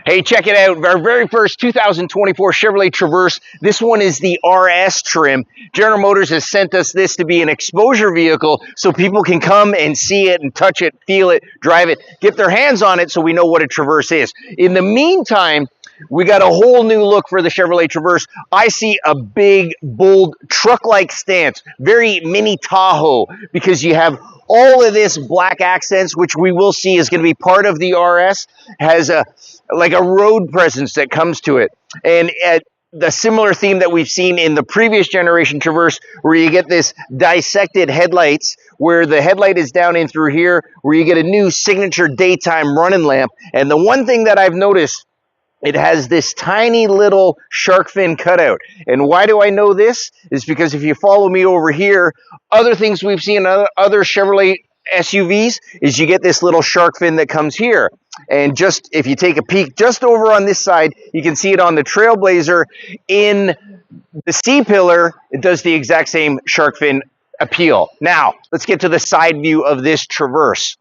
Hey, check it out. Our very first 2024 Chevrolet Traverse. This one is the RS trim. General Motors has sent us this to be an exposure vehicle so people can come and see it and touch it, feel it, drive it, get their hands on it so we know what a Traverse is. In the meantime, we got a whole new look for the Chevrolet Traverse. I see a big, bold, truck-like stance, very mini Tahoe, because you have all of this black accents, which we will see is going to be part of the RS, has a like a road presence that comes to it. And the similar theme that we've seen in the previous generation Traverse, where you get this dissected headlights, where the headlight is down in through here, where you get a new signature daytime running lamp. And the one thing that I've noticed, it has this tiny little shark fin cutout. And why do I know this? Is because if you follow me over here, other things we've seen in other Chevrolet SUVs is you get this little shark fin that comes here. And just if you take a peek just over on this side, you can see it on the Trailblazer. In the C-Pillar, it does the exact same shark fin appeal. Now, let's get to the side view of this Traverse.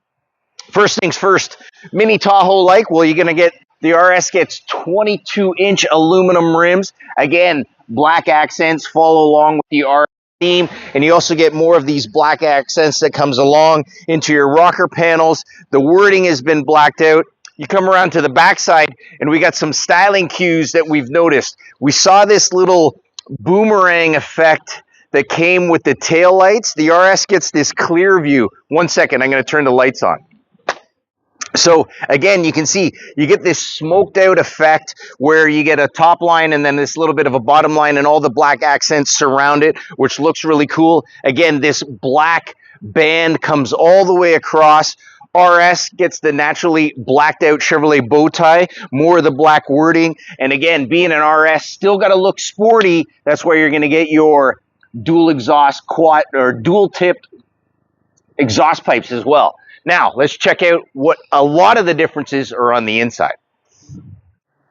First things first, mini Tahoe-like, well, you're going to get the RS gets 22-inch aluminum rims. Again, black accents follow along with the RS theme, and you also get more of these black accents that comes along into your rocker panels. The wording has been blacked out. You come around to the backside, and we got some styling cues that we've noticed. We saw this little boomerang effect that came with the tail lights. The RS gets this clear view. 1 second, I'm going to turn the lights on. So again, you can see you get this smoked out effect where you get a top line and then this little bit of a bottom line and all the black accents surround it, which looks really cool. Again, this black band comes all the way across. RS gets the naturally blacked out Chevrolet bow tie, more of the black wording. And again, being an RS, still got to look sporty. That's where you're going to get your dual exhaust quad or dual tipped exhaust pipes as well. Now, let's check out what a lot of the differences are on the inside.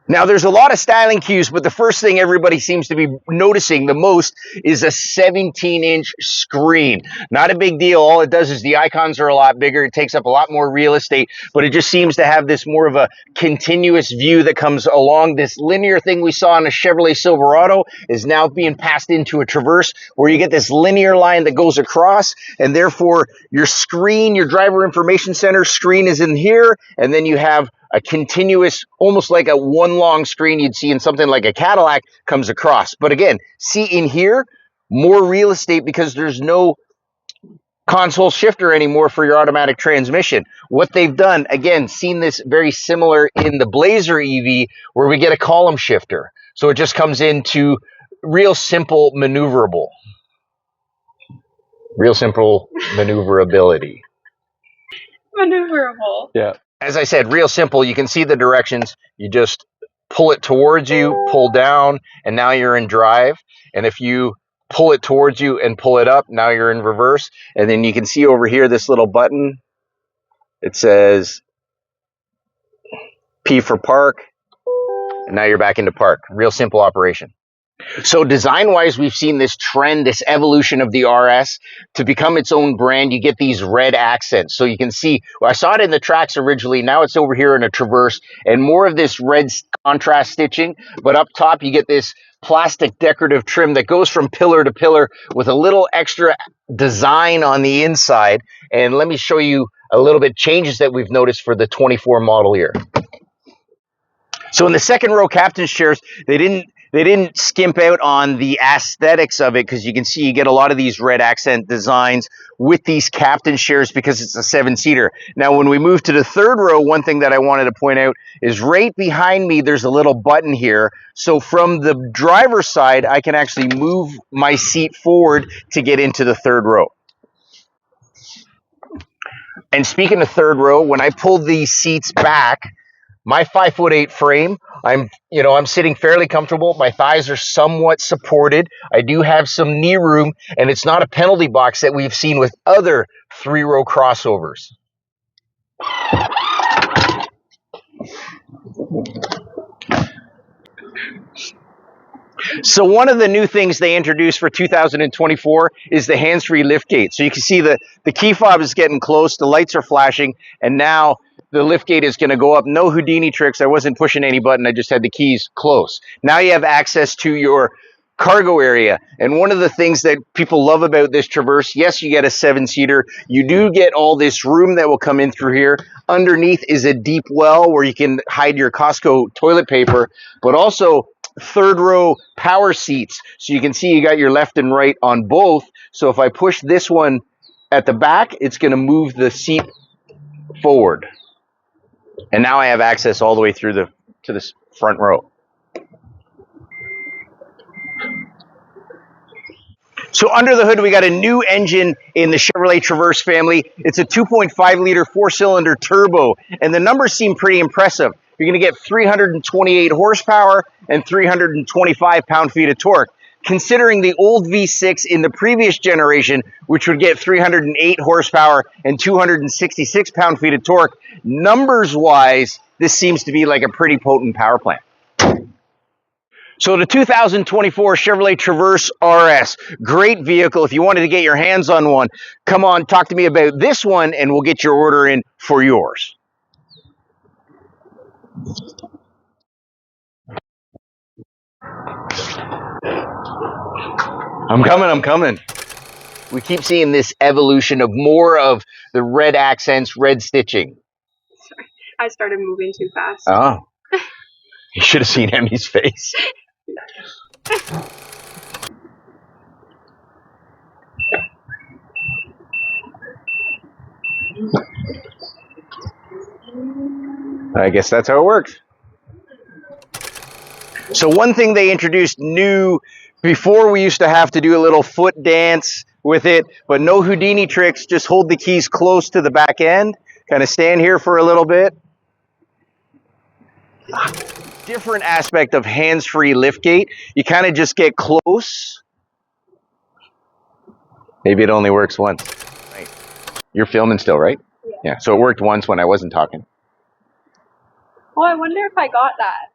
Now, there's a lot of styling cues, but the first thing everybody seems to be noticing the most is a 17-inch screen. Not a big deal. All it does is the icons are a lot bigger. It takes up a lot more real estate, but it just seems to have this more of a continuous view that comes along. This linear thing we saw in a Chevrolet Silverado is now being passed into a Traverse, where you get this linear line that goes across, and therefore your screen, your driver information center screen is in here, and then you have a continuous, almost like a one long screen you'd see in something like a Cadillac comes across. But again, see in here, more real estate because there's no console shifter anymore for your automatic transmission. What they've done, again, seen this very similar in the Blazer EV where we get a column shifter. So it just comes into real simple maneuverable. Real simple maneuverability. Maneuverable. Yeah. As I said, real simple. You can see the directions. You just pull it towards you, pull down, and now you're in drive. And if you pull it towards you and pull it up, now you're in reverse. And then you can see over here this little button. It says P for park. And now you're back into park. Real simple operation. So design-wise, we've seen this trend, this evolution of the RS to become its own brand. You get these red accents. So you can see, well, I saw it in the Trax originally. Now it's over here in a Traverse, and more of this red contrast stitching. But up top, you get this plastic decorative trim that goes from pillar to pillar with a little extra design on the inside. And let me show you a little bit changes that we've noticed for the 24 model year. So in the second row captain's chairs, they didn't skimp out on the aesthetics of it, because you can see you get a lot of these red accent designs with these captain chairs because it's a 7-seater. Now, when we move to the third row, one thing that I wanted to point out is right behind me, there's a little button here. So from the driver's side, I can actually move my seat forward to get into the third row. And speaking of third row, when I pull these seats back, my 5'8" frame, I'm sitting fairly comfortable. My thighs are somewhat supported. I do have some knee room, and it's not a penalty box that we've seen with other 3-row crossovers. So one of the new things they introduced for 2024 is the hands-free liftgate. So you can see the key fob is getting close, the lights are flashing, and now the lift gate is going to go up. No Houdini tricks. I wasn't pushing any button. I just had the keys close. Now you have access to your cargo area. And one of the things that people love about this Traverse, yes, you get a 7-seater. You do get all this room that will come in through here. Underneath is a deep well where you can hide your Costco toilet paper, but also third row power seats. So you can see you got your left and right on both. So if I push this one at the back, it's going to move the seat forward. And now I have access all the way through to this front row. So under the hood, we got a new engine in the Chevrolet Traverse family. It's a 2.5 liter 4-cylinder turbo, and the numbers seem pretty impressive. You're going to get 328 horsepower and 325 pound-feet of torque. Considering the old V6 in the previous generation, which would get 308 horsepower and 266 pound-feet of torque, numbers-wise, this seems to be like a pretty potent power plant. So the 2024 Chevrolet Traverse RS, great vehicle. If you wanted to get your hands on one, come on, talk to me about this one, and we'll get your order in for yours. I'm coming. We keep seeing this evolution of more of the red accents, red stitching. Sorry, I started moving too fast. Oh, you should have seen Emmy's face. I guess that's how it works. So one thing they introduced new, before we used to have to do a little foot dance with it, but no Houdini tricks, just hold the keys close to the back end, kind of stand here for a little bit. Different aspect of hands-free liftgate. You kind of just get close. Maybe it only works once. Right. You're filming still, right? Yeah. So it worked once when I wasn't talking. Oh, I wonder if I got that.